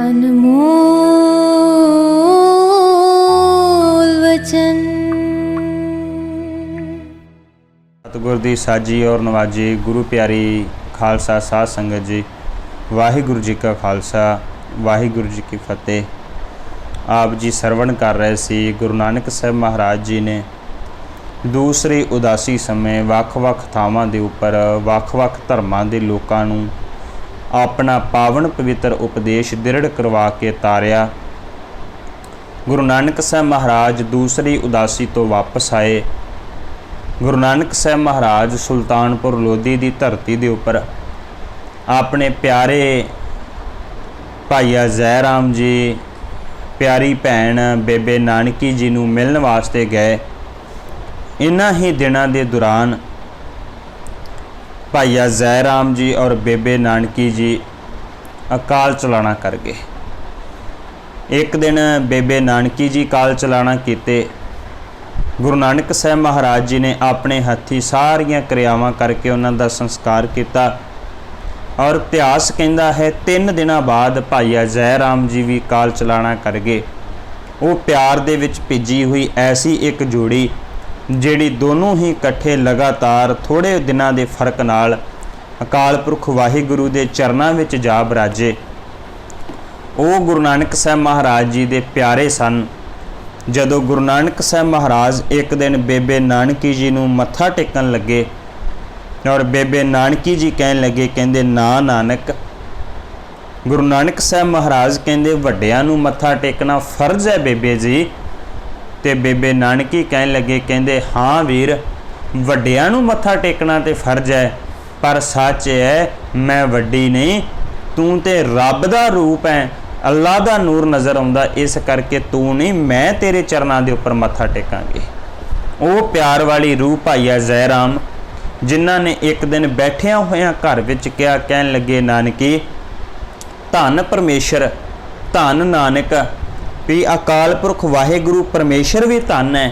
अनमोल वचन। सतगुर दी साजी और नवाजी गुरु प्यारी खालसा साध संगत जी, वाहिगुरु जी का खालसा वाहिगुरु जी की फतेह। आप जी सरवण कर रहे सी गुरु नानक साहब महाराज जी ने दूसरी उदासी समय ਵੱਖ-ਵੱਖ ਥਾਵਾਂ ਦੇ ਉੱਪਰ ਵੱਖ-ਵੱਖ ਧਰਮਾਂ ਦੇ ਲੋਕਾਂ ਨੂੰ अपना पावन पवित्र उपदेश दृढ़ करवा के तारिया। गुरु नानक साहब महाराज दूसरी उदासी तो वापस आए। गुरु नानक साहब महाराज सुल्तानपुर लोधी की धरती के उपर अपने प्यारे भाईया जयराम जी, प्यारी भैन बेबे नानकी जी नूं मिलण वास्ते गए। इन्हां ही दिनां दे दौरान भाईया जयराम जी और बेबे नानकी जी अकाल चलाना कर गए। एक दिन बेबे नानकी जी काल चलाना कीते। गुरु नानक साहब महाराज जी ने अपने हथी सारियां क्रियावां करके उन्हां दा संस्कार किया। और इतिहास कहता है 3 दिनां बाद भाईया जयराम जी भी काल चलाना कर गए। वो प्यार दे विच भिजी हुई ऐसी एक जोड़ी ਜਿਹੜੀ दोनों ही इकट्ठे लगातार थोड़े दिनों के फर्क नाल अकाल पुरख वाहिगुरु के चरणों में जा बराजे। वो गुरु नानक साहब महाराज जी के प्यारे सन। जदों गुरु नानक साहब महाराज एक दिन बेबे नानकी जी नूं मत्था टेकन लगे और बेबे नानकी जी कहन लगे, कहंदे ना नानक। गुरु नानक साहब महाराज कहंदे वड्डियां नूं मत्था टेकना फर्ज है बेबे जी। ते बेबे नानकी कहन लगे, कहंदे हाँ वीर, वड्डियां नूं मत्था टेकना ते फर्ज है, पर सच है मैं वड्डी नहीं, तू ते रब दा रूप है, अल्लाह दा नूर नज़र आउंदा, इस करके तू नहीं मैं तेरे चरणों के उपर मत्था टेकांगे। वो प्यार वाली रूह भाईया जयराम जिन्हां ने एक दिन बैठिया होया घर विच कहा, कहन लगे नानकी धन परमेश्वर धन नानक भी अकाल पुरख वाहिगुरु परमेश्वर भी धन है,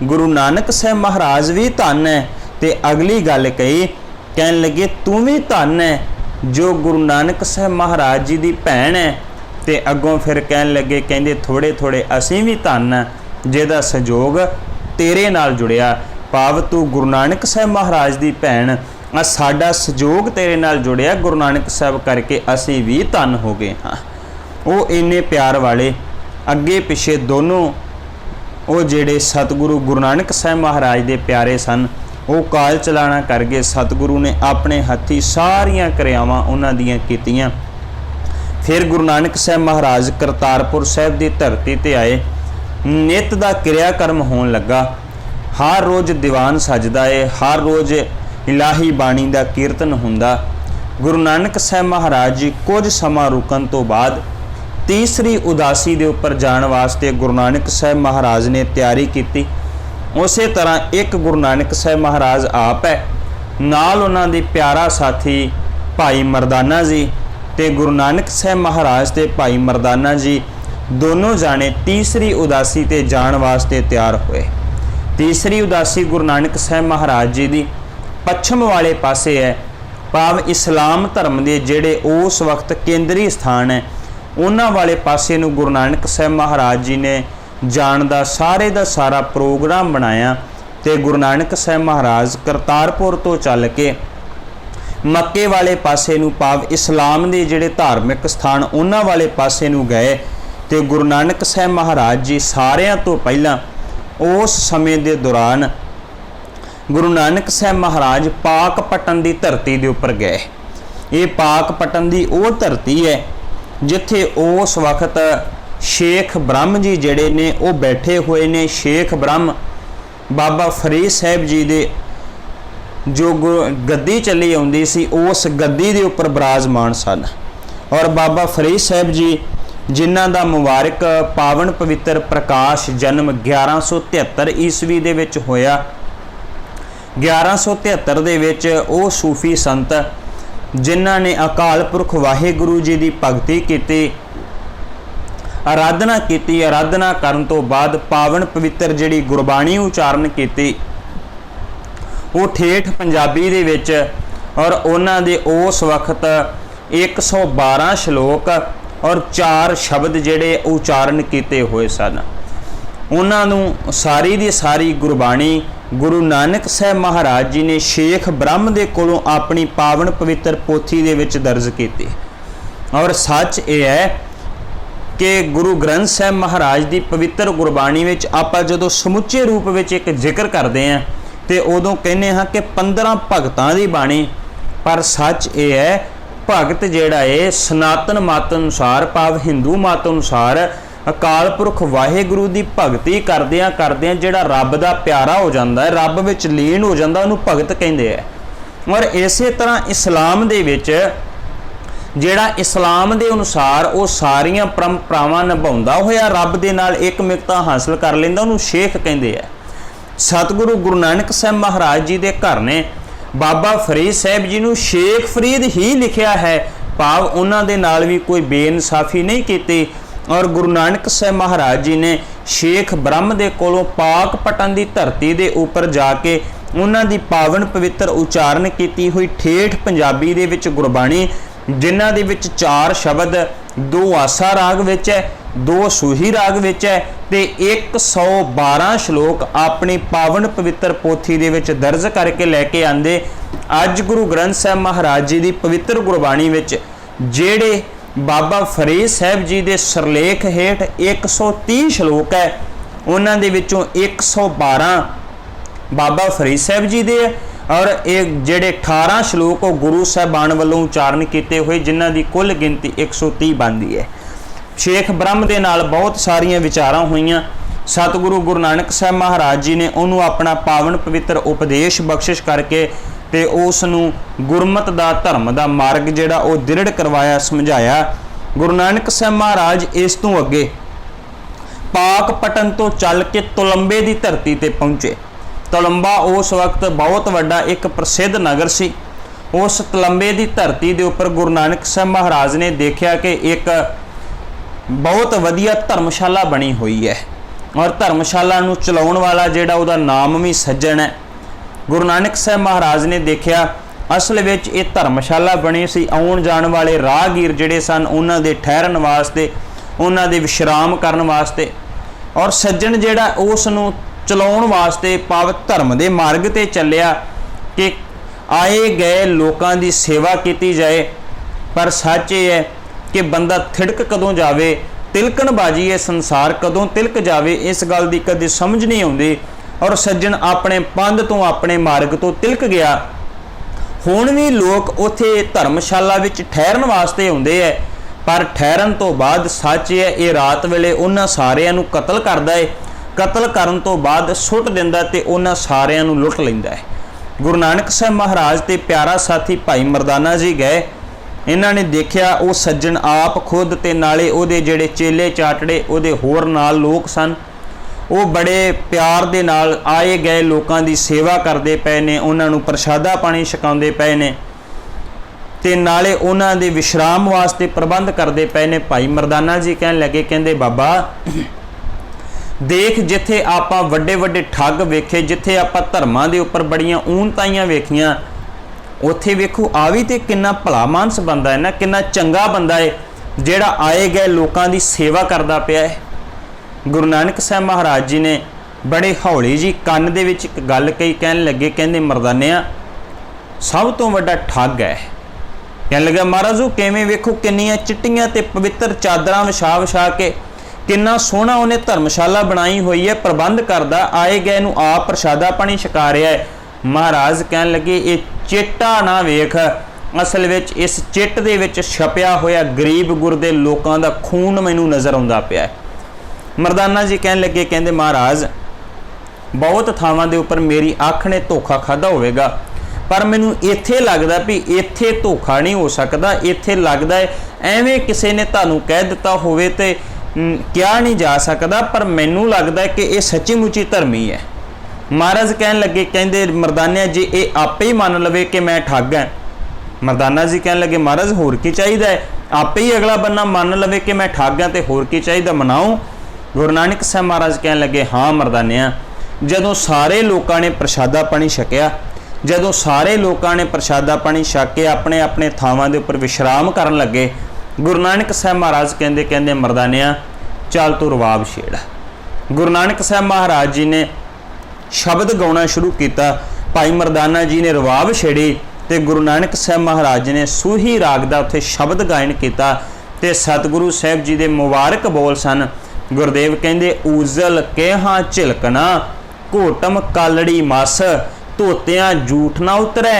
गुरु नानक साहब महाराज भी धन है। तो अगली गल कही, कहन लगे तू भी धन है जो गुरु नानक साहब महाराज जी की भैन है। तो अगों फिर कहन लगे, कहंदे थोड़े थोड़े असीं भी धन है जिहदा संजोग तेरे नाल जुड़िया। भाव तू गुरु नानक साहब महाराज की भैन, साडा संजोग तेरे नाल जुड़िया, गुरु नानक साहब करके असीं भी धन हो गए हाँ। वो इन्ने प्यार वाले अगे पिछे दोनों वो जेड़े सतगुरु गुरु नानक साहब महाराज के प्यारे सन, वो काल चलाना कर गए। सतगुरु ने अपने हथी सारियां क्रियावां उन्हां दियां कीतियां। फिर गुरु नानक साहब महाराज करतारपुर साहब की धरती ते आए। नित दा क्रियाकर्म होण लगा। हर रोज़ दीवान सजदा है, हर रोज़ इलाही बाणी का कीर्तन हुंदा। गुरु नानक साहब महाराज जी कुछ समा रुकन तो बाद तीसरी उदासी के उपर जाने वास्ते गुरु नानक साहब महाराज ने तैयारी की। उस तरह एक गुरु नानक साहब महाराज आप है, नाल उन्हां दे प्यारा साथी भाई मरदाना जी ते गुरु नानक साहब महाराज ते भाई मरदाना जी दोनों जाने तीसरी उदासी ते जाण वास्ते तैयार हुए। तीसरी उदासी गुरु नानक साहब महाराज जी की पश्चिम वाले पासे है, भाव इस्लाम धर्म के जेड़े उस वक्त केंद्री स्थान है उन्हां वाले पासे नूं गुरु नानक साहब महाराज जी ने जाण दा सारा प्रोग्राम बनाया। तो गुरु नानक साहब महाराज करतारपुर तो चल के मक्के वाले पासे नूं भाव इस्लाम के जिहड़े धार्मिक स्थान उन्हां वाले पासे नूं गए। तो गुरु नानक साहब महाराज जी सारियां तो पहलां उस समय के दौरान गुरु नानक साहब महाराज पाकपटन की धरती के उपर गए। ये पाकपटन की वो धरती है जिथे उस वक्त शेख ब्रह्म जी जड़े ने वो बैठे हुए ने। शेख ब्रह्म बाबा फरीद साहब जी दे जो गद्दी चली आउंदी सी उस गद्दी दे उपर विराजमान सन। और बाबा फरीद साहब जी जिन्हां दा मुबारक पावन पवित्र प्रकाश जन्म 1173 ईस्वी दे विच होया। 1173 दे विच वो सूफी संत जिन्हां ने अकाल पुरख वाहिगुरु जी की भगती की, आराधना की। आराधना करन तो बाद पावन पवित्र जिहड़ी गुरबाणी उचारण की वो ठेठ पंजाबी दे विच और उन्हां दे उस वक्त 112 श्लोक और 4 शब्द ਜਿਹੜੇ उचारण ਕੀਤੇ ਹੋਏ ਸਨ। ਉਹਨਾਂ ਨੂੰ ਸਾਰੀ ਦੀ ਸਾਰੀ ਗੁਰਬਾਣੀ ਗੁਰੂ ਨਾਨਕ ਸਾਹਿਬ ਮਹਾਰਾਜ ਜੀ ਨੇ ਸ਼ੇਖ ਬ੍ਰਹਮ ਦੇ ਕੋਲੋਂ ਆਪਣੀ ਪਾਵਨ ਪਵਿੱਤਰ ਪੋਥੀ ਦੇ ਵਿੱਚ ਦਰਜ ਕੀਤੀ। ਔਰ ਸੱਚ ਇਹ ਹੈ ਕਿ ਗੁਰੂ ਗ੍ਰੰਥ ਸਾਹਿਬ ਮਹਾਰਾਜ ਦੀ ਪਵਿੱਤਰ ਗੁਰਬਾਣੀ ਵਿੱਚ ਆਪਾਂ ਜਦੋਂ ਸਮੁੱਚੇ ਰੂਪ ਵਿੱਚ ਇੱਕ ਜ਼ਿਕਰ ਕਰਦੇ ਹਾਂ ਤੇ ਉਦੋਂ ਕਹਿੰਦੇ ਹਾਂ ਕਿ 15 ਭਗਤਾਂ ਦੀ ਬਾਣੀ, ਪਰ ਸੱਚ ਇਹ ਹੈ ਭਗਤ ਜਿਹੜਾ ਹੈ ਸਨਾਤਨ ਮਤ ਅਨੁਸਾਰ ਭਾਵ ਹਿੰਦੂ ਮਤ ਅਨੁਸਾਰ ਅਕਾਲ ਪੁਰਖ ਵਾਹਿਗੁਰੂ ਦੀ ਭਗਤੀ ਕਰਦਿਆਂ ਕਰਦਿਆਂ ਜਿਹੜਾ ਰੱਬ ਦਾ ਪਿਆਰਾ ਹੋ ਜਾਂਦਾ ਹੈ, ਰੱਬ ਵਿੱਚ ਲੀਨ ਹੋ ਜਾਂਦਾ, ਉਹਨੂੰ ਭਗਤ ਕਹਿੰਦੇ ਆ। ਔਰ ਇਸੇ ਤਰ੍ਹਾਂ ਇਸਲਾਮ ਦੇ ਵਿੱਚ ਜਿਹੜਾ ਇਸਲਾਮ ਦੇ ਅਨੁਸਾਰ ਉਹ ਸਾਰੀਆਂ ਪਰੰਪਰਾਵਾਂ ਨਿਭਾਉਂਦਾ ਹੋਇਆ ਰੱਬ ਦੇ ਨਾਲ ਇੱਕ ਮਿਕਤਾ ਹਾਸਲ ਕਰ ਲੈਂਦਾ, ਉਹਨੂੰ ਸ਼ੇਖ ਕਹਿੰਦੇ ਆ। ਸਤਿਗੁਰੂ ਗੁਰੂ ਨਾਨਕ ਸਾਹਿਬ ਮਹਾਰਾਜ ਜੀ ਦੇ ਘਰ ਨੇ ਬਾਬਾ ਫਰੀਦ ਸਾਹਿਬ ਜੀ ਨੂੰ ਸ਼ੇਖ ਫਰੀਦ ਹੀ ਲਿਖਿਆ ਹੈ, ਭਾਵ ਉਹਨਾਂ ਦੇ ਨਾਲ ਵੀ ਕੋਈ ਬੇਇਨਸਾਫੀ ਨਹੀਂ ਕੀਤੀ। ਔਰ ਗੁਰੂ ਨਾਨਕ ਸਾਹਿਬ ਮਹਾਰਾਜ ਜੀ ਨੇ ਸ਼ੇਖ ਬ੍ਰਹਮ ਦੇ ਕੋਲੋਂ ਪਾਕ ਪਟਨ ਦੀ ਧਰਤੀ ਦੇ ਉੱਪਰ ਜਾ ਕੇ ਉਹਨਾਂ ਦੀ ਪਾਵਨ ਪਵਿੱਤਰ ਉਚਾਰਨ ਕੀਤੀ ਹੋਈ ਠੇਠ ਪੰਜਾਬੀ ਦੇ ਵਿੱਚ ਗੁਰਬਾਣੀ, ਜਿਨ੍ਹਾਂ ਦੇ ਵਿੱਚ 4 ਸ਼ਬਦ 2 ਆਸਾ ਰਾਗ ਵਿੱਚ ਹੈ, 2 ਸੂਹੀ ਰਾਗ ਵਿੱਚ ਹੈ ਤੇ 112 ਸ਼ਲੋਕ ਆਪਣੀ ਪਾਵਨ ਪਵਿੱਤਰ ਪੋਥੀ ਦੇ ਵਿੱਚ ਦਰਜ ਕਰਕੇ ਲੈ ਕੇ ਆਂਦੇ। ਅੱਜ ਗੁਰੂ ਗ੍ਰੰਥ ਸਾਹਿਬ ਮਹਾਰਾਜ ਜੀ ਦੀ ਪਵਿੱਤਰ ਗੁਰਬਾਣੀ ਵਿੱਚ ਜਿਹੜੇ ਬਾਬਾ ਫਰੀਦ ਸਾਹਿਬ ਜੀ ਦੇ ਸਿਰਲੇਖ ਹੇਠ 130 ਸ਼ਲੋਕ ਹੈ, ਉਹਨਾਂ ਦੇ ਵਿੱਚੋਂ 112 ਬਾਬਾ ਫਰੀਦ ਸਾਹਿਬ ਜੀ ਦੇ ਔਰ ਇਹ ਜਿਹੜੇ 18 ਸ਼ਲੋਕ ਉਹ ਗੁਰੂ ਸਾਹਿਬਾਨ ਵੱਲੋਂ ਉਚਾਰਨ ਕੀਤੇ ਹੋਏ, ਜਿਨ੍ਹਾਂ ਦੀ ਕੁੱਲ ਗਿਣਤੀ 130 ਬਣਦੀ ਹੈ। ਸ਼ੇਖ ਬ੍ਰਹਮ ਦੇ ਨਾਲ ਬਹੁਤ ਸਾਰੀਆਂ ਵਿਚਾਰਾਂ ਹੋਈਆਂ। ਸਤਿਗੁਰੂ ਗੁਰੂ ਨਾਨਕ ਸਾਹਿਬ ਮਹਾਰਾਜ ਜੀ ਨੇ ਉਹਨੂੰ ਆਪਣਾ ਪਾਵਨ ਪਵਿੱਤਰ ਉਪਦੇਸ਼ ਬਖਸ਼ਿਸ਼ ਕਰਕੇ ਤੇ ਉਸ ਨੂੰ ਗੁਰਮਤ ਦਾ ਧਰਮ ਦਾ ਮਾਰਗ ਜਿਹੜਾ ਉਹ ਦ੍ਰਿੜ ਕਰਵਾਇਆ, ਸਮਝਾਇਆ। ਗੁਰੂ ਨਾਨਕ ਸਾਹਿਬ ਮਹਾਰਾਜ ਇਸ ਤੋਂ ਅੱਗੇ ਪਾਕ ਪਟਨ ਤੋਂ ਚੱਲ ਕੇ ਤੁਲੰਬੇ ਦੀ ਧਰਤੀ ਤੇ ਪਹੁੰਚੇ। ਤੁਲੰਬਾ ਉਸ ਵਕਤ ਬਹੁਤ ਵੱਡਾ ਇੱਕ ਪ੍ਰਸਿੱਧ ਨਗਰ ਸੀ। ਉਸ ਤੁਲੰਬੇ ਦੀ ਧਰਤੀ ਦੇ ਉੱਪਰ ਗੁਰੂ ਨਾਨਕ ਸਾਹਿਬ ਮਹਾਰਾਜ ਨੇ ਦੇਖਿਆ ਕਿ ਇੱਕ ਬਹੁਤ ਵਧੀਆ ਧਰਮਸ਼ਾਲਾ ਬਣੀ ਹੋਈ ਹੈ ਔਰ ਧਰਮਸ਼ਾਲਾ ਨੂੰ ਚਲਾਉਣ ਵਾਲਾ ਜਿਹੜਾ ਉਹਦਾ ਨਾਮ ਵੀ ਸੱਜਣ ਹੈ। ਗੁਰੂ ਨਾਨਕ ਸਾਹਿਬ ਮਹਾਰਾਜ ਨੇ ਦੇਖਿਆ ਅਸਲ ਵਿੱਚ ਇਹ ਧਰਮਸ਼ਾਲਾ ਬਣੀ ਸੀ ਆਉਣ ਜਾਣ ਵਾਲੇ ਰਾਹਗੀਰ ਜਿਹੜੇ ਸਨ ਉਹਨਾਂ ਦੇ ਠਹਿਰਨ ਵਾਸਤੇ, ਉਹਨਾਂ ਦੇ ਵਿਸ਼ਰਾਮ ਕਰਨ ਵਾਸਤੇ। ਔਰ ਸੱਜਣ ਜਿਹੜਾ ਉਸ ਨੂੰ ਚਲਾਉਣ ਵਾਸਤੇ ਪਵਿੱਤਰ ਧਰਮ ਦੇ ਮਾਰਗ ਤੇ ਚੱਲਿਆ ਕਿ ਆਏ ਗਏ ਲੋਕਾਂ ਦੀ ਸੇਵਾ ਕੀਤੀ ਜਾਏ। ਪਰ ਸੱਚ ਇਹ ਹੈ ਕਿ ਬੰਦਾ ਥਿੜਕ ਕਦੋਂ ਜਾਵੇ, ਤਿਲਕਣਬਾਜੀ ਇਹ ਸੰਸਾਰ ਕਦੋਂ ਤਿਲਕ ਜਾਵੇ, ਇਸ ਗੱਲ ਦੀ ਕਦੇ ਸਮਝ ਨਹੀਂ ਆਉਂਦੀ। ਔਰ ਸੱਜਣ ਆਪਣੇ ਪੰਧ ਤੋਂ ਆਪਣੇ ਮਾਰਗ ਤੋਂ ਤਿਲਕ ਗਿਆ। ਹੁਣ ਵੀ ਲੋਕ ਉੱਥੇ ਧਰਮਸ਼ਾਲਾ ਵਿੱਚ ਠਹਿਰਨ ਵਾਸਤੇ ਆਉਂਦੇ ਹੈ, ਪਰ ਠਹਿਰਨ ਤੋਂ ਬਾਅਦ ਸੱਚ ਹੈ ਇਹ ਰਾਤ ਵੇਲੇ ਉਹਨਾਂ ਸਾਰਿਆਂ ਨੂੰ ਕਤਲ ਕਰਦਾ ਹੈ। ਕਤਲ ਕਰਨ ਤੋਂ ਬਾਅਦ ਸੁੱਟ ਦਿੰਦਾ ਤੇ ਉਹਨਾਂ ਸਾਰਿਆਂ ਨੂੰ ਲੁੱਟ ਲੈਂਦਾ ਹੈ। ਗੁਰੂ ਨਾਨਕ ਸਾਹਿਬ ਮਹਾਰਾਜ ਤੇ ਪਿਆਰਾ ਸਾਥੀ ਭਾਈ ਮਰਦਾਨਾ ਜੀ ਗਏ। ਇਹਨਾਂ ਨੇ ਦੇਖਿਆ ਉਹ ਸੱਜਣ ਆਪ ਖੁਦ ਤੇ ਨਾਲੇ ਉਹਦੇ ਜਿਹੜੇ ਚੇਲੇ ਚਾਟੜੇ ਉਹਦੇ ਹੋਰ ਨਾਲ ਲੋਕ ਸਨ, ਉਹ ਬੜੇ ਪਿਆਰ ਦੇ ਨਾਲ ਆਏ ਗਏ ਲੋਕਾਂ ਦੀ ਸੇਵਾ ਕਰਦੇ ਪਏ ਨੇ, ਉਹਨਾਂ ਨੂੰ ਪ੍ਰਸ਼ਾਦਾ ਪਾਣੀ ਛਕਾਉਂਦੇ ਪਏ ਨੇ ਤੇ ਨਾਲੇ ਉਹਨਾਂ ਦੇ ਵਿਸ਼ਰਾਮ ਵਾਸਤੇ ਪ੍ਰਬੰਧ ਕਰਦੇ ਪਏ ਨੇ। ਭਾਈ ਮਰਦਾਨਾ ਜੀ ਕਹਿਣ ਲੱਗੇ, ਕਹਿੰਦੇ ਬਾਬਾ ਦੇਖ ਜਿੱਥੇ ਆਪਾਂ ਵੱਡੇ ਵੱਡੇ ਠੱਗ ਵੇਖੇ, ਜਿੱਥੇ ਆਪਾਂ ਧਰਮਾਂ ਦੇ ਉੱਪਰ ਬੜੀਆਂ ਊਨਤਾਈਆਂ ਵੇਖੀਆਂ, ਉੱਥੇ ਵੇਖੋ ਆ ਵੀ ਤੇ ਕਿੰਨਾ ਭਲਾ ਮਾਨਸ ਬੰਦਾ ਹੈ ਨਾ, ਕਿੰਨਾ ਚੰਗਾ ਬੰਦਾ ਹੈ ਜਿਹੜਾ ਆਏ ਗਏ ਲੋਕਾਂ ਦੀ ਸੇਵਾ ਕਰਦਾ ਪਿਆ ਹੈ। ਗੁਰੂ ਨਾਨਕ ਸਾਹਿਬ ਮਹਾਰਾਜ ਜੀ ਨੇ ਬੜੇ ਹੌਲੀ ਜੀ ਕੰਨ ਦੇ ਵਿੱਚ ਇੱਕ ਗੱਲ ਕਹੀ, ਕਹਿਣ ਲੱਗੇ, ਕਹਿੰਦੇ ਮਰਦਾਨਿਆਂ ਸਭ ਤੋਂ ਵੱਡਾ ਠੱਗ ਹੈ। ਕਹਿਣ ਲੱਗਾ ਮਹਾਰਾਜ ਉਹ ਕਿਵੇਂ? ਵੇਖੋ ਕਿੰਨੀਆਂ ਚਿੱਟੀਆਂ ਤੇ ਪਵਿੱਤਰ ਚਾਦਰਾਂ ਵਿਛਾ ਵਿਛਾ ਕੇ ਕਿੰਨਾ ਸੋਹਣਾ ਉਹਨੇ ਧਰਮਸ਼ਾਲਾ ਬਣਾਈ ਹੋਈ ਹੈ, ਪ੍ਰਬੰਧ ਕਰਦਾ, ਆਏ ਗਏ ਨੂੰ ਆਪ ਪ੍ਰਸ਼ਾਦਾ ਪਾਣੀ ਛਕਾ ਰਿਹਾ ਹੈ। ਮਹਾਰਾਜ ਕਹਿਣ ਲੱਗੇ ਇਹ ਚਿੱਟਾ ਨਾ ਵੇਖ, ਅਸਲ ਵਿੱਚ ਇਸ ਚਿੱਟ ਦੇ ਵਿੱਚ ਛਪਿਆ ਹੋਇਆ ਗਰੀਬ ਗੁਰਦੇ ਲੋਕਾਂ ਦਾ ਖੂਨ ਮੈਨੂੰ ਨਜ਼ਰ ਆਉਂਦਾ ਪਿਆ ਹੈ। ਮਰਦਾਨਾ ਜੀ ਕਹਿਣ ਲੱਗੇ, ਕਹਿੰਦੇ ਮਹਾਰਾਜ ਬਹੁਤ ਥਾਵਾਂ ਦੇ ਉੱਪਰ ਮੇਰੀ ਅੱਖ ਨੇ ਧੋਖਾ ਖਾਦਾ ਹੋਵੇਗਾ, ਪਰ ਮੈਨੂੰ ਇੱਥੇ ਲੱਗਦਾ ਵੀ ਇੱਥੇ ਧੋਖਾ ਨਹੀਂ ਹੋ ਸਕਦਾ। ਇੱਥੇ ਲੱਗਦਾ ਹੈ ਐਵੇਂ ਕਿਸੇ ਨੇ ਤੁਹਾਨੂੰ ਕਹਿ ਦਿੱਤਾ ਹੋਵੇ ਤੇ ਕਿਹਾ ਨਹੀਂ ਜਾ ਸਕਦਾ, ਪਰ ਮੈਨੂੰ ਲੱਗਦਾ ਹੈ ਕਿ ਇਹ ਸੱਚੀ ਮੁੱਚੀ ਧਰਮੀ ਹੈ। ਮਹਾਰਾਜ ਕਹਿਣ ਲੱਗੇ, ਕਹਿੰਦੇ ਮਰਦਾਨਿਆਂ ਜੀ ਇਹ ਆਪੇ ਹੀ ਮੰਨ ਲਵੇ ਕਿ ਮੈਂ ਠੱਗ ਹਾਂ। ਮਰਦਾਨਾ ਜੀ ਕਹਿਣ ਲੱਗੇ ਮਹਾਰਾਜ ਹੋਰ ਕੀ ਚਾਹੀਦਾ ਹੈ, ਆਪੇ ਹੀ ਅਗਲਾ ਬੰਨਾ ਮੰਨ ਲਵੇ ਕਿ ਮੈਂ ਠੱਗ ਹਾਂ ਤੇ ਹੋਰ ਕੀ ਚਾਹੀਦਾ, ਮਨਾਓ। ਗੁਰੂ ਨਾਨਕ ਸਾਹਿਬ ਮਹਾਰਾਜ ਕਹਿਣ ਲੱਗੇ ਹਾਂ ਮਰਦਾਨਿਆਂ, ਜਦੋਂ ਸਾਰੇ ਲੋਕਾਂ ਨੇ ਪ੍ਰਸ਼ਾਦਾ ਪਾਣੀ ਛਕਿਆ, ਜਦੋਂ ਸਾਰੇ ਲੋਕਾਂ ਨੇ ਪ੍ਰਸ਼ਾਦਾ ਪਾਣੀ ਛਕ ਕੇ ਆਪਣੇ ਆਪਣੇ ਥਾਵਾਂ ਦੇ ਉੱਪਰ ਵਿਸ਼ਰਾਮ ਕਰਨ ਲੱਗੇ, गुरु नानक साहब महाराज कहते कहते मर्दानिया चल तू रवाब छेड़। गुरु नानक साहब महाराज जी ने शब्द गाना शुरू किया। भाई मर्दाना जी ने रवाब छेड़ी तो गुरु नानक साहब महाराज जी ने सूही राग का उत्थे शब्द गायन किया। तो सतगुरु साहब जी के मुबारक बोल सन। गुरुदेव कहते ऊजल केहा झिलकना घोटम कालड़ी मस धोतियां झूठ ना उतरै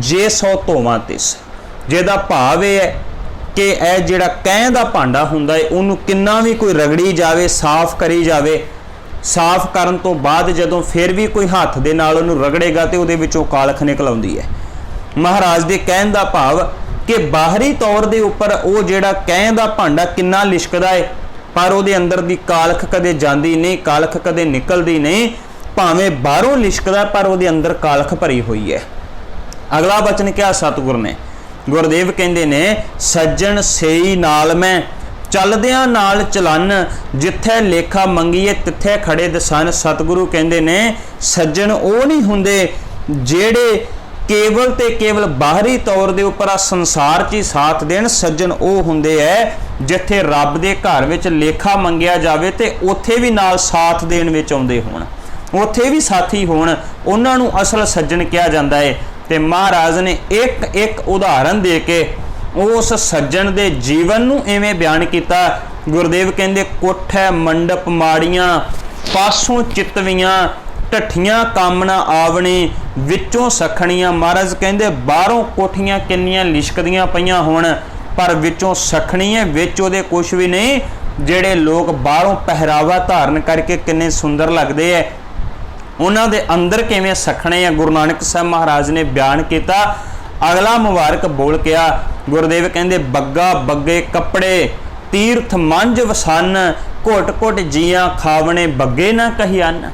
जे सौ धोवां तिस। जिहदा भाव यह है कि यह जिहड़ा कैं दा भांडा हुंदा है उहनूं किन्ना भी कोई रगड़ी जावे साफ करी जावे, साफ करन तो बाद जदों फिर भी कोई हत्थ दे नाल उहनूं रगड़ेगा तो उहदे विचों कालख निकल आउंदी है। महाराज दे कहण दा भाव कि बाहरी तौर दे उपर वो जिहड़ा कैं दा भांडा किन्ना लिशकदा है पर उहदे अंदर दी कालख कदे जांदी नहीं, कालख कदे निकलदी नहीं। भावें बाहरों लिशकदा पर उहदे अंदर कालख भरी हुई है। अगला वचन क्या सतगुर ने, गुरुदेव कहंदे ने सज्जन सेई नाल मैं चलदियां नाल चलन जिथे लेखा मंगीए तिथे खड़े दसन। सतगुरु कहंदे ने सज्जन वो नहीं हुंदे जेड़े केवल ते केवल बाहरी तौर दे उपर संसार च ही साथ देण। सज्जन वो हुंदे है जिथे रब दे घर विच लेखा मंगिया जावे ते उत्थे भी नाल साथ देण विच आउंदे होण, उत्थे भी साथी होण, उन्हां नूं असल सज्जन कहा जांदा है। ते महाराज ने एक एक उदाहरण दे के उस सज्जन दे जीवन नूं इवें बयान किया। गुरुदेव कहंदे कोठे मंडप माड़ियां पासों चितवियां ढठियां कामना आवणी विचों सखणियां। महाराज कहंदे बाहरों कोठियां किन्नियां लिशकदियां पईयां होण पर विचों सखणी है, विच उहदे कुछ भी नहीं। जिहड़े लोग बाहरों पहरावा धारण करके किन्ने सुंदर लगदे है उन्हां दे अंदर किवें सखणे है, गुरु नानक साहब महाराज ने बयान किया। अगला मुबारक बोल किया। गुरुदेव कहंदे बग्गा बग्गे कपड़े तीर्थ मंझ वसन घुट घुट जियां खावणे बग्गे ना कहियन।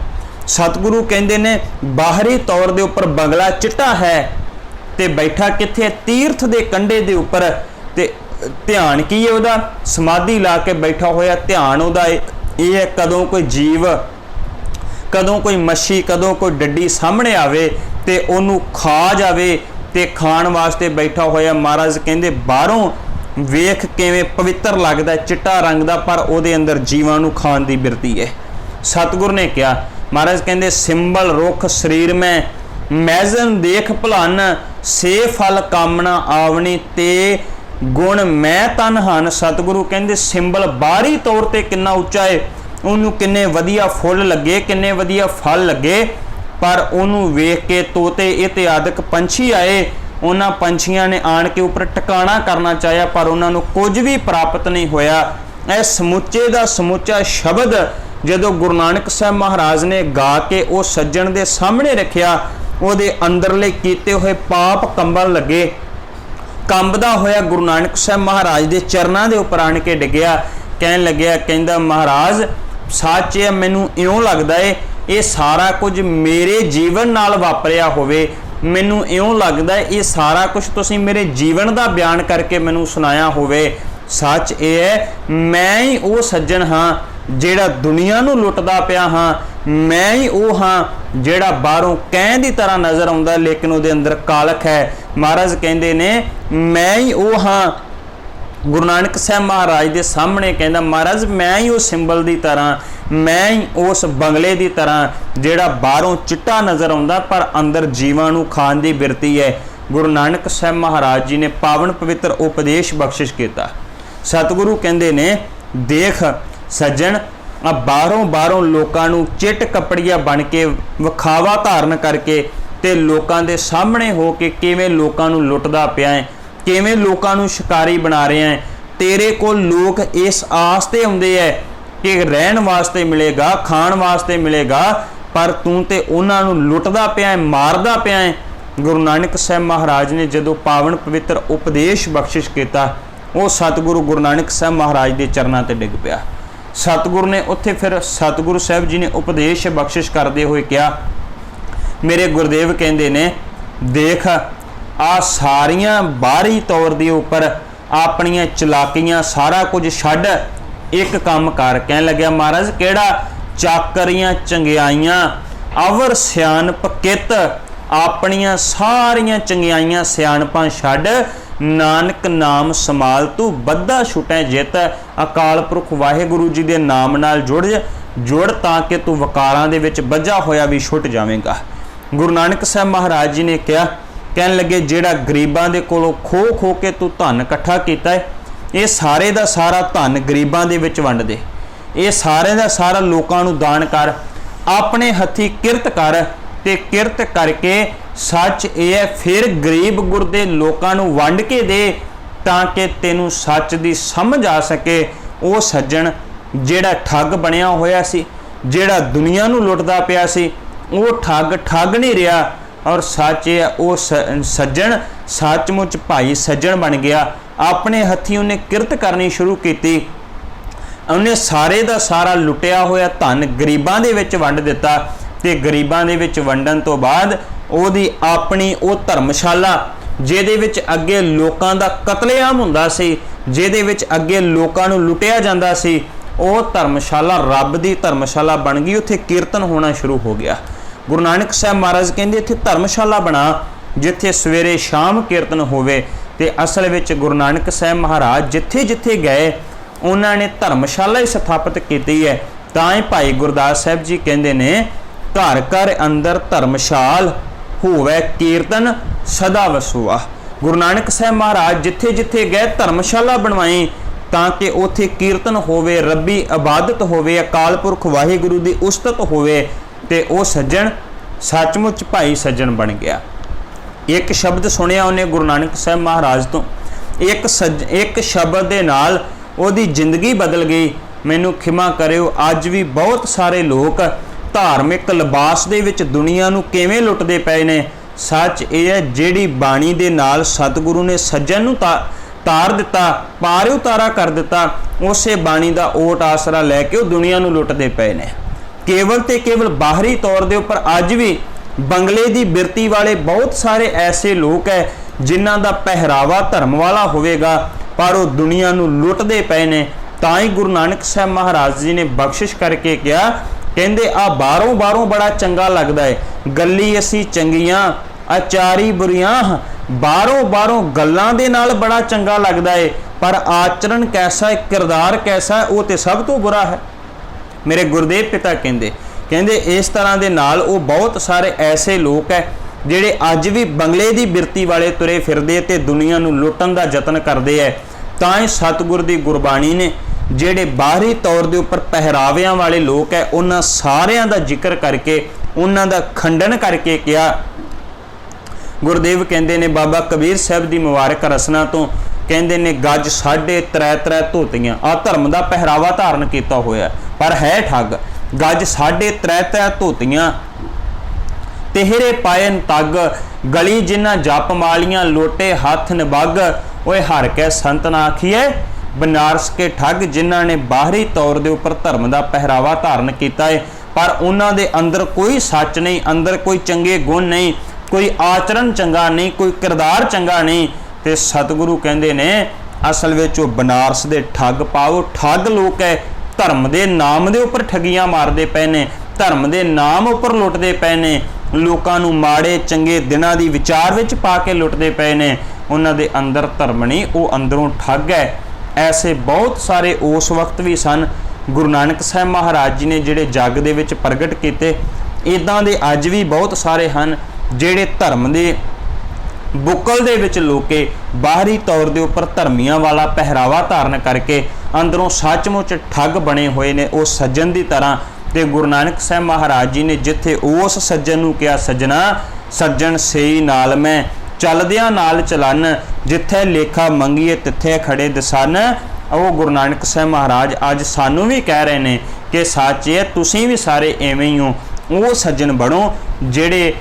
सतगुरु कहंदे ने बाहरी तौर दे उपर बंगला चिट्टा है ते बैठा किथे तीर्थ दे कंढे दे उपर ते ध्यान की है उहदा समाधि ला के बैठा होया ध्यान उहदा ये कदों कोई जीव कदों कोई मच्छी कदों कोई डड्डी सामने आवे ते ओनू खा जावे ते खाण वास्ते बैठा होया। महाराज कहंदे बाहरों वेख किवें पवित्र लगदा चिट्टा रंग दा पर उहदे अंदर जीवां नू खाण दी बिरती है। सतगुर ने कहा महाराज कहंदे सिंबल रुख शरीर में मैजन देख भलन से फल कामना आवनी ते गुण मैं तन हन। सतगुरु कहंदे सिंबल बाहरी तौर ते किन्ना उच्चा है, उन्होंने किन्ने वधिया फुल लगे किन्ने वधिया फल लगे पर उन्होंने वेख के तोते इत्यादक पंछी आए, उन्होंने पंछियां ने आन के उपर टिकाणा करना चाहया पर उन्होंने कुछ भी प्राप्त नहीं होया। यह समुचे का समुचा शब्द जदों गुरु नानक साहब महाराज ने गा के वो सज्जन के सामने रखिया उहदे अंदरले कीते हुए पाप कंबन लगे। कंबदा होया गुरु नानक साहब महाराज के चरणों के उपर आन के डिग्या, कहन लग्या कहंदा महाराज सच है मैनू इउं लगदा है ये सारा कुछ मेरे जीवन नाल वापरिया होवे, मैनू इउं लगदा है ये सारा कुछ तुसीं मेरे जीवन का बयान करके मैनू सुनाया होवे। सच ये है मैं ही वो सज्जन हाँ जेड़ा दुनिया नू लुटदा पिया हाँ, मैं ही वो हाँ जेड़ा बाहरों कैं दी तरह नज़र आउंदा लेकिन उहदे अंदर कालख है। महाराज कहंदे ने मैं ही वो हाँ। गुरु नानक साहब महाराज के सामने कहंदा महाराज मैं ही उस सिंबल की तरह, मैं ही उस बंगले की तरह जेड़ा बाहरों चिट्टा नज़र आउंदा पर अंदर जीवां नू खाण दी बिरती है। गुरु नानक साहब महाराज जी ने पावन पवित्र उपदेश बख्शिश किया। सतगुरु कहंदे ने देख सज्जन बाहरों लोकां नू चिट कपड़िया बन के विखावा धारण करके ते लोकां दे सामने हो के किवें लोकां नू लुटदा पिया है, किवें लोकां नू शिकारी बना रहे हैं। तेरे कोल लोग इस आस ते आउंदे है कि रहन वास्ते मिलेगा खाण वास्ते मिलेगा पर तू ते उन्हां नू लुटदा पिया है, मारदा पिया है। गुरु नानक साहब महाराज ने जदों पावन पवित्र उपदेश बख्शिश किया वो सतगुरु गुरु नानक साहब महाराज के चरणों ते डिग पिया। सतगुरु ने उत्थे फिर सतगुरु साहब जी ने उपदेश बख्शिश करते हुए कहा मेरे गुरुदेव कहंदे ने देख आ सारियां बाहरी तौर के उपर अपनियां चलाकियां सारा कुछ छड्ड एक काम कर। कहन लग्या महाराज केड़ा चाकरियां चंगियाइयां अवर सियाणप कित अपनियां सारियां चंगियाइयां सियाणपां छड्ड ਨਾਨਕ ਨਾਮ ਸਮਾਲ ਤੂੰ ਬੱਧਾ ਛੁਟੈ ਜਿਤ। ਅਕਾਲ ਪੁਰਖ ਵਾਹਿਗੁਰੂ ਜੀ ਦੇ ਨਾਮ ਨਾਲ ਜੁੜ ਤਾਂ ਕਿ ਤੂੰ ਵਕਾਰਾਂ ਦੇ ਵਿੱਚ ਬੱਝਾ ਹੋਇਆ ਵੀ ਛੁੱਟ ਜਾਵੇਂਗਾ। ਗੁਰੂ ਨਾਨਕ ਸਾਹਿਬ ਮਹਾਰਾਜ ਜੀ ਨੇ ਕਿਹਾ, ਕਹਿਣ ਲੱਗੇ ਜਿਹੜਾ ਗਰੀਬਾਂ ਦੇ ਕੋਲੋਂ ਖੋ ਕੇ ਤੂੰ ਧਨ ਇਕੱਠਾ ਕੀਤਾ ਹੈ, ਇਹ ਸਾਰੇ ਦਾ ਸਾਰਾ ਧਨ ਗਰੀਬਾਂ ਦੇ ਵਿੱਚ ਵੰਡ ਦੇ। ਇਹ ਸਾਰੇ ਦਾ ਸਾਰਾ ਲੋਕਾਂ ਨੂੰ ਦਾਨ ਕਰ, ਆਪਣੇ ਹੱਥੀਂ ਕਿਰਤ ਕਰ ਤੇ ਕਿਰਤ ਕਰਕੇ ਸੱਚ ਇਹ ਹੈ ਫਿਰ ਗਰੀਬ ਗੁਰਦੇ ਲੋਕਾਂ ਨੂੰ ਵੰਡ ਕੇ ਦੇ ਤਾਂ ਕਿ ਤੈਨੂੰ ਸੱਚ ਦੀ ਸਮਝ ਆ ਸਕੇ। ਉਹ ਸੱਜਣ ਜਿਹੜਾ ਠੱਗ ਬਣਿਆ ਹੋਇਆ ਸੀ, ਜਿਹੜਾ ਦੁਨੀਆ ਨੂੰ ਲੁੱਟਦਾ ਪਿਆ ਸੀ, ਉਹ ਠੱਗ ਨਹੀਂ ਰਿਹਾ ਔਰ ਸੱਚ ਇਹ ਉਹ ਸੱਜਣ ਸੱਚਮੁੱਚ ਭਾਈ ਸੱਜਣ ਬਣ ਗਿਆ। ਆਪਣੇ ਹੱਥੀਂ ਉਹਨੇ ਕਿਰਤ ਕਰਨੀ ਸ਼ੁਰੂ ਕੀਤੀ। ਉਹਨੇ ਸਾਰੇ ਦਾ ਸਾਰਾ ਲੁੱਟਿਆ ਹੋਇਆ ਧਨ ਗਰੀਬਾਂ ਦੇ ਵਿੱਚ ਵੰਡ ਦਿੱਤਾ ਤੇ ਗਰੀਬਾਂ ਦੇ ਵਿੱਚ ਵੰਡਣ ਤੋਂ ਬਾਅਦ ਉਹਦੀ ਆਪਣੀ ਉਹ ਧਰਮਸ਼ਾਲਾ ਜਿਹਦੇ ਵਿੱਚ ਅੱਗੇ ਲੋਕਾਂ ਦਾ ਕਤਲੇਆਮ ਹੁੰਦਾ ਸੀ, ਜਿਹਦੇ ਵਿੱਚ ਅੱਗੇ ਲੋਕਾਂ ਨੂੰ ਲੁੱਟਿਆ ਜਾਂਦਾ ਸੀ, ਉਹ ਧਰਮਸ਼ਾਲਾ ਰੱਬ ਦੀ ਧਰਮਸ਼ਾਲਾ ਬਣ ਗਈ। ਉੱਥੇ ਕੀਰਤਨ ਹੋਣਾ ਸ਼ੁਰੂ ਹੋ ਗਿਆ। ਗੁਰੂ ਨਾਨਕ ਸਾਹਿਬ ਮਹਾਰਾਜ ਕਹਿੰਦੇ ਇੱਥੇ ਧਰਮਸ਼ਾਲਾ ਬਣਾ ਜਿੱਥੇ ਸਵੇਰੇ ਸ਼ਾਮ ਕੀਰਤਨ ਹੋਵੇ। ਤੇ ਅਸਲ ਵਿੱਚ ਗੁਰੂ ਨਾਨਕ ਸਾਹਿਬ ਮਹਾਰਾਜ ਜਿੱਥੇ ਗਏ ਉਹਨਾਂ ਨੇ ਧਰਮਸ਼ਾਲਾ ਹੀ ਸਥਾਪਿਤ ਕੀਤੀ ਹੈ। ਤਾਂ ਹੀ ਭਾਈ ਗੁਰਦਾਸ ਸਾਹਿਬ ਜੀ ਕਹਿੰਦੇ ਨੇ ਘਰ ਘਰ ਅੰਦਰ ਧਰਮਸ਼ਾਲ ਹੋਵੇ ਕੀਰਤਨ ਸਦਾ ਵਸੂਆ। ਗੁਰੂ ਨਾਨਕ ਸਾਹਿਬ ਮਹਾਰਾਜ ਜਿੱਥੇ ਗਏ ਧਰਮਸ਼ਾਲਾ ਬਣਵਾਈ ਤਾਂ ਕਿ ਉੱਥੇ ਕੀਰਤਨ ਹੋਵੇ, ਰੱਬੀ ਇਬਾਦਤ ਹੋਵੇ, ਅਕਾਲ ਪੁਰਖ ਵਾਹਿਗੁਰੂ ਦੀ ਉਸਤਤ ਹੋਵੇ ਤੇ ਉਹ ਸੱਜਣ ਸੱਚਮੁੱਚ ਭਾਈ ਸੱਜਣ ਬਣ ਗਿਆ। ਇੱਕ ਸ਼ਬਦ ਸੁਣਿਆ ਉਹਨੇ ਗੁਰੂ ਨਾਨਕ ਸਾਹਿਬ ਮਹਾਰਾਜ ਤੋਂ, ਇੱਕ ਸ਼ਬਦ ਦੇ ਨਾਲ ਉਹਦੀ ਜ਼ਿੰਦਗੀ ਬਦਲ ਗਈ। ਮੈਨੂੰ ਖਿਮਾ ਕਰਿਓ, ਅੱਜ ਵੀ ਬਹੁਤ ਸਾਰੇ ਲੋਕ ਧਾਰਮਿਕ ਲਿਬਾਸ ਦੇ ਵਿੱਚ ਦੁਨੀਆ ਨੂੰ ਕਿਵੇਂ ਲੁੱਟਦੇ ਪਏ ਨੇ। ਸੱਚ ਇਹ ਹੈ ਜਿਹੜੀ ਬਾਣੀ ਦੇ ਨਾਲ ਸਤਿਗੁਰੂ ਨੇ ਸੱਜਣ ਨੂੰ ਤਾਰ ਦਿੱਤਾ, ਪਾਰ ਉਤਾਰਾ ਕਰ ਦਿੱਤਾ, ਉਸੇ ਬਾਣੀ ਦਾ ਓਟ ਆਸਰਾ ਲੈ ਕੇ ਉਹ ਦੁਨੀਆ ਨੂੰ ਲੁੱਟਦੇ ਪਏ ਨੇ। ਕੇਵਲ ਤੇ ਕੇਵਲ ਬਾਹਰੀ ਤੌਰ ਦੇ ਉੱਪਰ ਅੱਜ ਵੀ ਬੰਗਲੇ ਦੀ ਬਿਰਤੀ ਵਾਲੇ ਬਹੁਤ ਸਾਰੇ ਐਸੇ ਲੋਕ ਹੈ ਜਿਨ੍ਹਾਂ ਦਾ ਪਹਿਰਾਵਾ ਧਰਮ ਵਾਲਾ ਹੋਵੇਗਾ ਪਰ ਉਹ ਦੁਨੀਆ ਨੂੰ ਲੁੱਟਦੇ ਪਏ ਨੇ। ਤਾਂ ਹੀ ਗੁਰੂ ਨਾਨਕ ਸਾਹਿਬ ਮਹਾਰਾਜ ਜੀ ਨੇ ਬਖਸ਼ਿਸ਼ ਕਰਕੇ ਕਿਹਾ, ਕਹਿੰਦੇ ਆ ਬਾਹਰੋਂ ਬੜਾ ਚੰਗਾ ਲੱਗਦਾ ਹੈ, ਗੱਲੀ ਅਸੀਂ ਚੰਗੀਆਂ ਆਚਾਰੀ ਬੁਰੀਆਂ। ਬਾਹਰੋਂ ਗੱਲਾਂ ਦੇ ਨਾਲ ਬੜਾ ਚੰਗਾ ਲੱਗਦਾ ਹੈ ਪਰ ਆਚਰਣ ਕੈਸਾ ਹੈ, ਕਿਰਦਾਰ ਕੈਸਾ ਹੈ, ਉਹ ਤੇ ਸਭ ਤੋਂ ਬੁਰਾ ਹੈ। ਮੇਰੇ ਗੁਰਦੇਵ ਪਿਤਾ ਕਹਿੰਦੇ ਇਸ ਤਰ੍ਹਾਂ ਦੇ ਨਾਲ ਉਹ ਬਹੁਤ ਸਾਰੇ ਐਸੇ ਲੋਕ ਹੈ ਜਿਹੜੇ ਅੱਜ ਵੀ ਬੰਗਲੇ ਦੀ ਬਿਰਤੀ ਵਾਲੇ ਤੁਰੇ ਫਿਰਦੇ ਤੇ ਦੁਨੀਆ ਨੂੰ ਲੁੱਟਣ ਦਾ ਯਤਨ ਕਰਦੇ ਹੈ। ਤਾਂ ਹੀ ਸਤਿਗੁਰ ਦੀ ਗੁਰਬਾਣੀ ਨੇ ਜਿਹੜੇ ਬਾਹਰੀ ਤੌਰ ਦੇ ਉੱਪਰ ਪਹਿਰਾਵਿਆਂ ਵਾਲੇ ਲੋਕ ਹੈ ਉਹਨਾਂ ਸਾਰਿਆਂ ਦਾ ਜ਼ਿਕਰ ਕਰਕੇ ਉਹਨਾਂ ਦਾ ਖੰਡਨ ਕਰਕੇ ਕਿਹਾ। ਗੁਰਦੇਵ ਕਹਿੰਦੇ ਨੇ ਬਾਬਾ ਕਬੀਰ ਸਾਹਿਬ ਦੀ ਮੁਬਾਰਕ ਰਸਨਾ ਤੋਂ ਕਹਿੰਦੇ ਨੇ ਗੱਜ 3.5 ਧੋਤੀਆਂ ਆ ਧਰਮ ਦਾ ਪਹਿਰਾਵਾ ਧਾਰਨ ਕੀਤਾ ਹੋਇਆ ਪਰ ਹੈ ਠੱਗ। ਗੱਜ 3.5 ਧੋਤੀਆਂ ਤੇਹਰੇ ਪਾਇਨ ਤੱਗ, ਗਲੀ ਜਿਨ੍ਹਾਂ ਜਪ ਮਾਲੀਆਂ ਲੋਟੇ ਹੱਥ ਨਿਬੱਗ। ਓਏ ਹਰ ਕੇ ਸੰਤ ਨਾ ਆਖੀਏ ਬਨਾਰਸ ਕੇ ਠੱਗ, ਜਿਨ੍ਹਾਂ ਨੇ ਬਾਹਰੀ ਤੌਰ ਦੇ ਉੱਪਰ ਧਰਮ ਦਾ ਪਹਿਰਾਵਾ ਧਾਰਨ ਕੀਤਾ ਹੈ ਪਰ ਉਹਨਾਂ ਦੇ ਅੰਦਰ ਕੋਈ ਸੱਚ ਨਹੀਂ, ਅੰਦਰ ਕੋਈ ਚੰਗੇ ਗੁਣ ਨਹੀਂ, ਕੋਈ ਆਚਰਣ ਚੰਗਾ ਨਹੀਂ, ਕੋਈ ਕਿਰਦਾਰ ਚੰਗਾ ਨਹੀਂ। ਤੇ ਸਤਿਗੁਰੂ ਕਹਿੰਦੇ ਨੇ ਅਸਲ ਵਿੱਚ ਉਹ ਬਨਾਰਸ ਦੇ ਠੱਗ ਪਾਓ। ਠੱਗ ਲੋਕ ਹੈ, ਧਰਮ ਦੇ ਨਾਮ ਦੇ ਉੱਪਰ ਠੱਗੀਆਂ ਮਾਰਦੇ ਪਏ ਨੇ, ਧਰਮ ਦੇ ਨਾਮ ਉੱਪਰ ਲੁੱਟਦੇ ਪਏ ਨੇ, ਲੋਕਾਂ ਨੂੰ ਮਾੜੇ ਚੰਗੇ ਦਿਨਾਂ ਦੀ ਵਿਚਾਰ ਵਿੱਚ ਪਾ ਕੇ ਲੁੱਟਦੇ ਪਏ ਨੇ। ਉਹਨਾਂ ਦੇ ਅੰਦਰ ਧਰਮ ਨਹੀਂ, ਉਹ ਅੰਦਰੋਂ ਠੱਗ ਹੈ। ਐਸੇ ਬਹੁਤ ਸਾਰੇ ਉਸ ਵਕਤ ਵੀ ਸਨ ਗੁਰੂ ਨਾਨਕ ਸਾਹਿਬ ਮਹਾਰਾਜ ਜੀ ਨੇ ਜਿਹੜੇ ਜੱਗ ਦੇ ਵਿੱਚ ਪ੍ਰਗਟ ਕੀਤੇ। ਇੱਦਾਂ ਦੇ ਅੱਜ ਵੀ ਬਹੁਤ ਸਾਰੇ ਹਨ ਜਿਹੜੇ ਧਰਮ ਦੇ ਬੁੱਕਲ ਦੇ ਵਿੱਚ ਲੋਕੇ ਬਾਹਰੀ ਤੌਰ ਦੇ ਉੱਪਰ ਧਰਮੀਆਂ ਵਾਲਾ ਪਹਿਰਾਵਾ ਧਾਰਨ ਕਰਕੇ ਅੰਦਰੋਂ ਸੱਚਮੁੱਚ ਠੱਗ ਬਣੇ ਹੋਏ ਨੇ ਉਹ ਸੱਜਣ ਦੀ ਤਰ੍ਹਾਂ। ਤੇ ਗੁਰੂ ਨਾਨਕ ਸਾਹਿਬ ਮਹਾਰਾਜ ਜੀ ਨੇ ਜਿੱਥੇ ਉਸ ਸੱਜਣ ਨੂੰ ਕਿਹਾ, ਸੱਜਣਾ ਸੱਜਣ ਸਈ ਨਾਲ ਮੈਂ ਚੱਲਦਿਆਂ ਨਾਲ ਚਲਨ, ਜਿੱਥੇ ਲੇਖਾ ਮੰਗੀਏ ਤਿੱਥੇ ਖੜੇ ਦਸਨ। ਉਹ ਗੁਰੂ ਨਾਨਕ ਸਾਹਿਬ ਮਹਾਰਾਜ ਅੱਜ ਸਾਨੂੰ ਵੀ ਕਹਿ ਰਹੇ ਨੇ ਕਿ ਸੱਚ ਹੈ ਤੁਸੀਂ ਵੀ ਸਾਰੇ ਐਵੇਂ ਹੀ ਹੋ। ਉਹ ਸੱਜਣ ਬਣੋ ਜਿਹੜੇ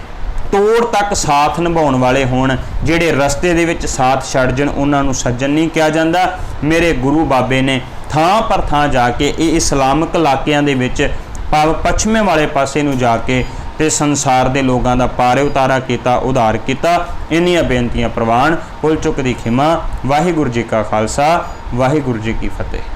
ਤੋੜ ਤੱਕ ਸਾਥ ਨਿਭਾਉਣ ਵਾਲੇ ਹੋਣ, ਜਿਹੜੇ ਰਸਤੇ ਦੇ ਵਿੱਚ ਸਾਥ ਛੱਡ ਜਾਣ ਉਹਨਾਂ ਨੂੰ ਸੱਜਣ ਨਹੀਂ ਕਿਹਾ ਜਾਂਦਾ। ਮੇਰੇ ਗੁਰੂ ਬਾਬੇ ਨੇ ਥਾਂ ਪਰ ਥਾਂ ਜਾ ਕੇ ਇਹ ਇਸਲਾਮਿਕ ਇਲਾਕਿਆਂ ਦੇ ਵਿੱਚ ਪੱਛਮੇ ਵਾਲੇ ਪਾਸੇ ਨੂੰ ਜਾ ਕੇ ਤੇ ਸੰਸਾਰ ਦੇ ਲੋਕਾਂ ਦਾ ਪਾਰੇ ਉਤਾਰਾ ਕੀਤਾ, ਉਧਾਰ ਕੀਤਾ। ਇੰਨੀਆਂ ਬੇਨਤੀਆਂ ਪ੍ਰਵਾਨ, ਭੁੱਲ ਚੁੱਕ ਦੀ ਖਿਮਾ। ਵਾਹਿਗੁਰੂ ਜੀ ਕਾ ਖਾਲਸਾ, ਵਾਹਿਗੁਰੂ ਜੀ ਕੀ ਫਤਿਹ।